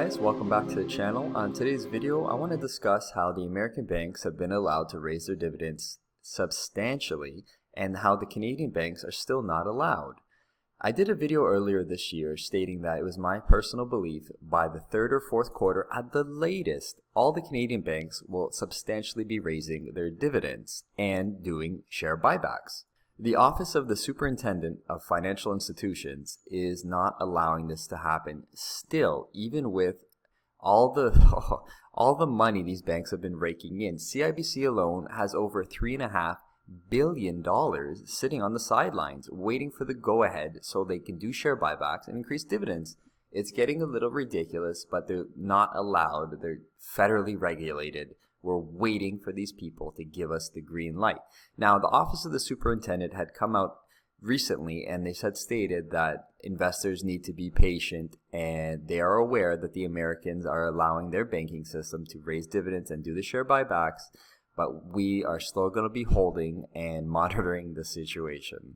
guys, welcome back to the channel. On today's video, I want to discuss how the American banks have been allowed to raise their dividends substantially and how the Canadian banks are still not allowed. I did a video earlier this year stating that it was my personal belief by the third or fourth quarter at the latest, all the Canadian banks will substantially be raising their dividends and doing share buybacks. The Office of the Superintendent of Financial Institutions is not allowing this to happen still, even with all the money these banks have been raking in. CIBC alone has over $3.5 billion sitting on the sidelines waiting for the go-ahead so they can do share buybacks and increase dividends. It's getting a little ridiculous, but they're not allowed. They're federally regulated. We're waiting for these people to give us the green light. Now, the Office of the Superintendent had come out recently and they had stated that investors need to be patient and they are aware that the Americans are allowing their banking system to raise dividends and do the share buybacks, but we are still going to be holding and monitoring the situation.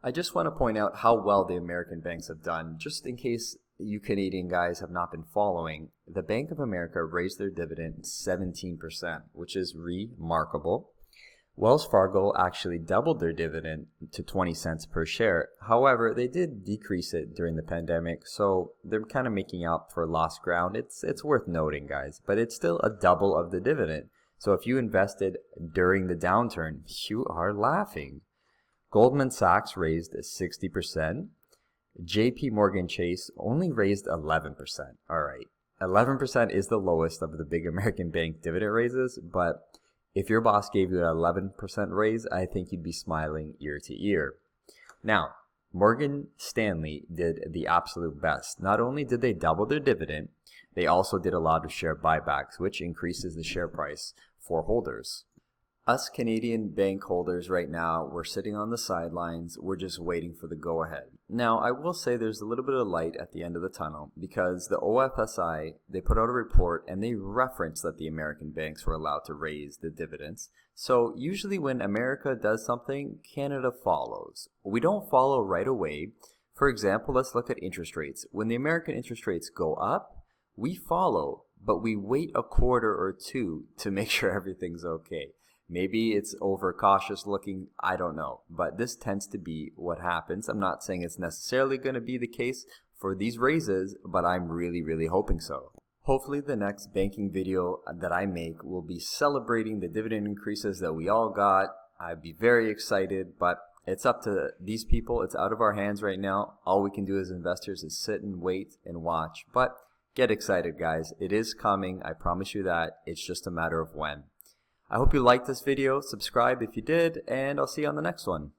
I just want to point out how well the American banks have done, just in case you Canadian guys have not been following. The Bank of America raised their dividend 17%, which is remarkable. Wells Fargo actually doubled their dividend to 20 cents per share. However, they did decrease it during the pandemic, so they're kind of making up for lost ground. It's worth noting, guys, but it's still a double of the dividend. So if you invested during the downturn, you are laughing. Goldman Sachs raised 60%. JP Morgan Chase only raised 11%. All right, 11% is the lowest of the big American bank dividend raises, but if your boss gave you an 11% raise, I think you'd be smiling ear to ear. Now, Morgan Stanley did the absolute best. Not only did they double their dividend, they also did a lot of share buybacks, which increases the share price for holders. Us Canadian bank holders right now, we're sitting on the sidelines. We're just waiting for the go-ahead. Now, I will say there's a little bit of light at the end of the tunnel because the OFSI, they put out a report and they reference that the American banks were allowed to raise the dividends. So usually when America does something, Canada follows. We don't follow right away. For example, let's look at interest rates. When the American interest rates go up, we follow, but we wait a quarter or two to make sure everything's okay. Maybe it's overcautious looking, I don't know, but this tends to be what happens. I'm not saying it's necessarily going to be the case for these raises, but I'm really hoping so. Hopefully the next banking video that I make will be celebrating the dividend increases that we all got. I'd be very excited, but it's up to these people. It's out of our hands right now. All we can do as investors is sit and wait and watch, but get excited, guys. It is coming. I promise you that. It's just a matter of when. I hope you liked this video. Subscribe if you did, and I'll see you on the next one.